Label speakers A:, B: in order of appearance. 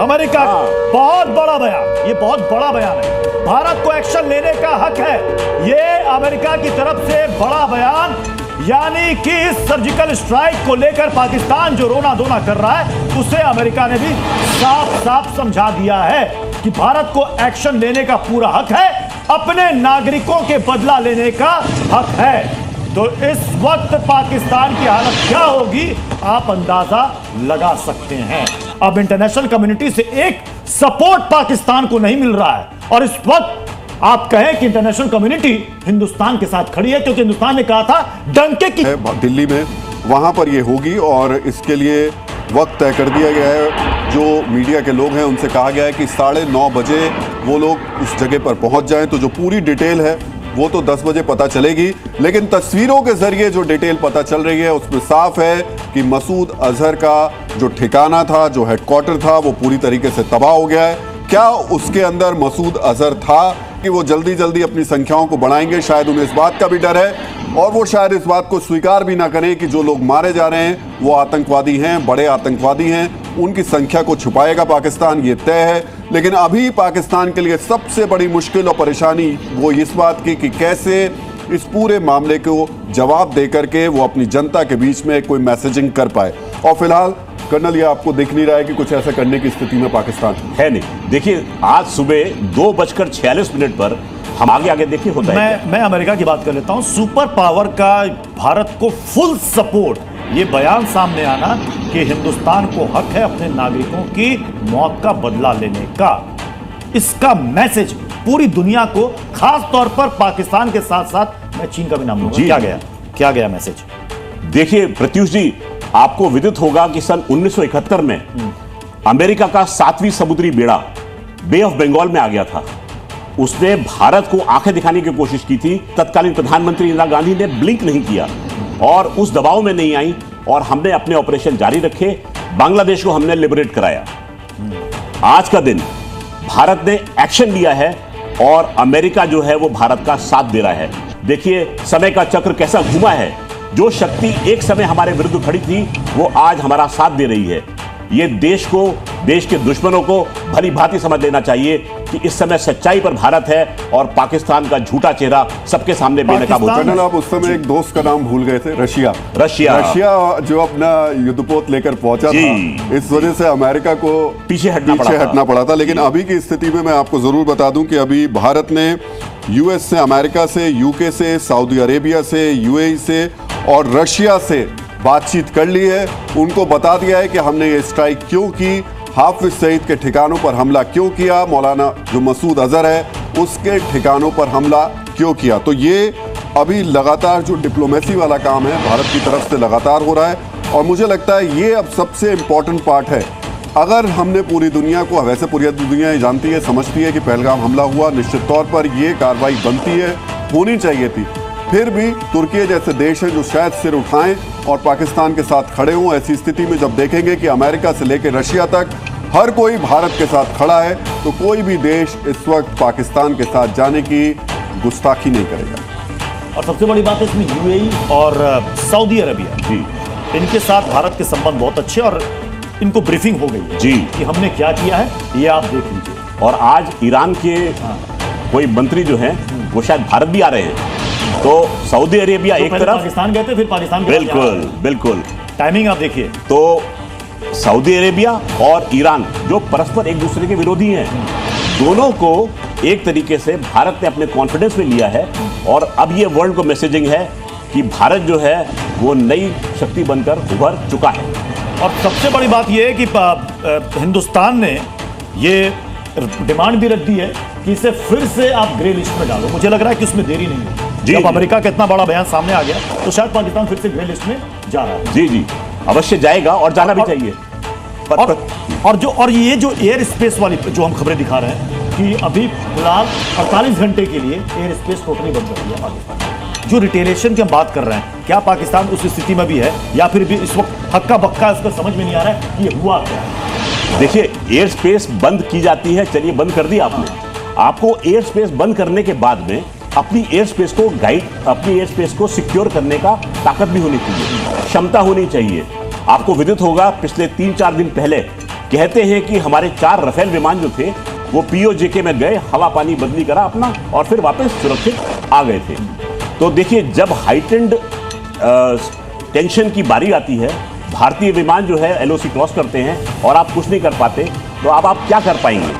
A: America बहुत बड़ा बयान, ये बहुत बड़ा बयान है। भारत को एक्शन लेने का हक है, ये अमेरिका की तरफ से बड़ा बयान। यानी कि सर्जिकल स्ट्राइक को लेकर पाकिस्तान जो रोना धोना कर रहा है, उसे अमेरिका ने भी साफ साफ समझा दिया है कि भारत को एक्शन लेने का पूरा हक है, अपने नागरिकों के बदला लेने का हक है। तो इस वक्त पाकिस्तान की हालत क्या होगी आप अंदाजा लगा सकते हैं। अब इंटरनेशनल कम्युनिटी से एक सपोर्ट पाकिस्तान को नहीं मिल रहा है, और इस वक्त आप कहें कि इंटरनेशनल कम्युनिटी हिंदुस्तान के साथ खड़ी है, क्योंकि हिंदुस्तान ने कहा था डंके की
B: दिल्ली में, वहां पर ये होगी और इसके लिए वक्त तय कर दिया गया है। जो मीडिया के लोग हैं उनसे कहा गया है कि 9:30 बजे वो लोग उस जगह पर पहुंच जाएं। तो जो पूरी डिटेल है वो तो 10 बजे पता चलेगी, लेकिन तस्वीरों के जरिए जो डिटेल पता चल रही है उसमें साफ है कि मसूद अजहर का जो ठिकाना था, जो हेडक्वार्टर था, वो पूरी तरीके से तबाह हो गया है। क्या उसके अंदर मसूद अजहर था कि वो जल्दी जल्दी अपनी संख्याओं को बढ़ाएंगे? शायद उन्हें इस बात का भी डर है, और वो शायद इस बात को स्वीकार भी ना करें कि जो लोग मारे जा रहे हैं वो आतंकवादी हैं, बड़े आतंकवादी हैं। उनकी संख्या को छुपाएगा पाकिस्तान, ये तय है। लेकिन अभी पाकिस्तान के लिए सबसे बड़ी मुश्किल और परेशानी वो इस बात की कि कैसे इस पूरे मामले को जवाब दे करके वो अपनी जनता के बीच में कोई मैसेजिंग कर पाए। और फिलहाल कर्नल, ये आपको दिख नहीं रहा है कि कुछ ऐसा करने की स्थिति में पाकिस्तान है
C: नहीं। देखिए, आज सुबह 2:46 पर हम आगे देखिए होता है।
A: मैं अमेरिका की बात कर लेता हूं। सुपर पावर का भारत को फुल सपोर्ट, ये बयान सामने आना कि हिंदुस्तान को हक है अपने नागरिकों की मौत का बदला लेने का, इसका मैसेज पूरी दुनिया को, खास तौर पर पाकिस्तान के साथ साथ मैं चीन का भी नाम लूंगा। क्या गया मैसेज?
C: देखिए प्रत्युष जी, आपको विदित होगा कि सन 1971 में अमेरिका का 7वीं समुद्री बेड़ा बे ऑफ बंगाल में आ गया था। उसने भारत को आंखें दिखाने की कोशिश की थी। तत्कालीन प्रधानमंत्री इंदिरा गांधी ने ब्लिंक नहीं किया और उस दबाव में नहीं आई, और हमने अपने ऑपरेशन जारी रखे। बांग्लादेश को हमने लिबरेट कराया। आज का दिन भारत ने एक्शन लिया है और अमेरिका जो है वो भारत का साथ दे रहा है। देखिए समय का चक्र कैसा घुमा है। जो शक्ति एक समय हमारे विरुद्ध खड़ी थी वो आज हमारा साथ दे रही है। ये देश को, देश के दुश्मनों को भली भांति समझ लेना चाहिए कि इस समय सच्चाई पर भारत है और पाकिस्तान का झूठा चेहरा सबके सामने बेनकाब हो चुका है।
B: आप उस समय एक दोस्त का नाम भूल गए थे,
C: रशिया
B: जो अपना युद्धपोत लेकर पहुंचा था, इस वजह से अमेरिका को
C: पीछे हटना पड़ा था।
B: लेकिन अभी की स्थिति में मैं आपको जरूर बता दूं कि अभी भारत ने यूएस से, अमेरिका से, यूके से, सऊदी अरेबिया से, यूएई से और रशिया से बातचीत कर ली है। उनको बता दिया है कि हमने ये स्ट्राइक क्यों की, हाफिज सईद के ठिकानों पर हमला क्यों किया, मौलाना जो मसूद अजहर है उसके ठिकानों पर हमला क्यों किया। तो ये अभी लगातार जो डिप्लोमेसी वाला काम है भारत की तरफ से लगातार हो रहा है, और मुझे लगता है ये अब सबसे इम्पोर्टेंट पार्ट है। अगर हमने पूरी दुनिया को, वैसे पूरी दुनिया जानती है, समझती है कि पहलगाम हमला हुआ, निश्चित तौर पर ये कार्रवाई बनती है, होनी चाहिए थी। फिर भी तुर्की जैसे देश हैं जो शायद सिर उठाएं और पाकिस्तान के साथ खड़े हों। ऐसी स्थिति में जब देखेंगे कि अमेरिका से लेकर रशिया तक हर कोई भारत के साथ खड़ा है, तो कोई भी देश इस वक्त पाकिस्तान के साथ जाने की गुस्ताखी नहीं करेगा।
A: और सबसे बड़ी बात है इसमें यूएई और सऊदी अरबिया जी, इनके साथ भारत के संबंध बहुत अच्छे, और इनको ब्रीफिंग हो गई जी कि हमने क्या किया है, ये आप देख लीजिए।
C: और आज ईरान के कोई मंत्री जो हैं वो शायद भारत भी आ रहे हैं। तो सऊदी अरेबिया एक तरफ,
A: पाकिस्तान गए थे, फिर पाकिस्तान
C: बिल्कुल
A: टाइमिंग आप देखिए।
C: तो सऊदी अरेबिया और ईरान जो परस्पर एक दूसरे के विरोधी हैं, दोनों को एक तरीके से भारत ने अपने कॉन्फिडेंस में लिया है, और अब ये वर्ल्ड को मैसेजिंग है कि भारत जो है वो नई शक्ति बनकर उभर चुका है।
A: और सबसे बड़ी बात यह है कि हिंदुस्तान ने ये डिमांड भी रख दी है कि इसे फिर से आप ग्रे लिस्ट में डालो। मुझे लग रहा है कि उसमें देरी नहीं है। जब अमेरिका का इतना बड़ा बयान सामने आ गया तो शायद पाकिस्तान फिर से ग्रे लिस्ट में जा रहा है।
C: जी अवश्य जाएगा, और जाना भी चाहिए।
A: और ये जो एयर स्पेस वाली जो हम खबरें दिखा रहे हैं कि अभी फिलहाल 48 घंटे के लिए एयर स्पेस टोटली बंद कर दिया पाकिस्तान। जो रिटेलिएशन की हम बात कर रहे हैं, क्या पाकिस्तान उस स्थिति में भी है, या फिर भी इस वक्त हक्का बक्का इसका समझ में नहीं आ रहा है कि ये हुआ क्या है?
C: देखिए, एयर स्पेस बंद की जाती है, चलिए बंद कर दिया आपने। आपको एयर स्पेस बंद करने के बाद में अपनी एयर स्पेस को अपनी एयर स्पेस को सिक्योर करने का ताकत भी होनी चाहिए, क्षमता होनी चाहिए। आपको विदित होगा पिछले 3-4 दिन पहले कहते हैं कि हमारे 4 राफेल विमान जो थे वो पीओजेके में गए, हवा पानी बदली करा अपना और फिर वापस सुरक्षित आ गए थे। तो देखिए, जब हाइटेंड टेंशन की बारी आती है, भारतीय विमान जो है एलओसी क्रॉस करते हैं और आप कुछ नहीं कर पाते, तो अब आप क्या कर पाएंगे?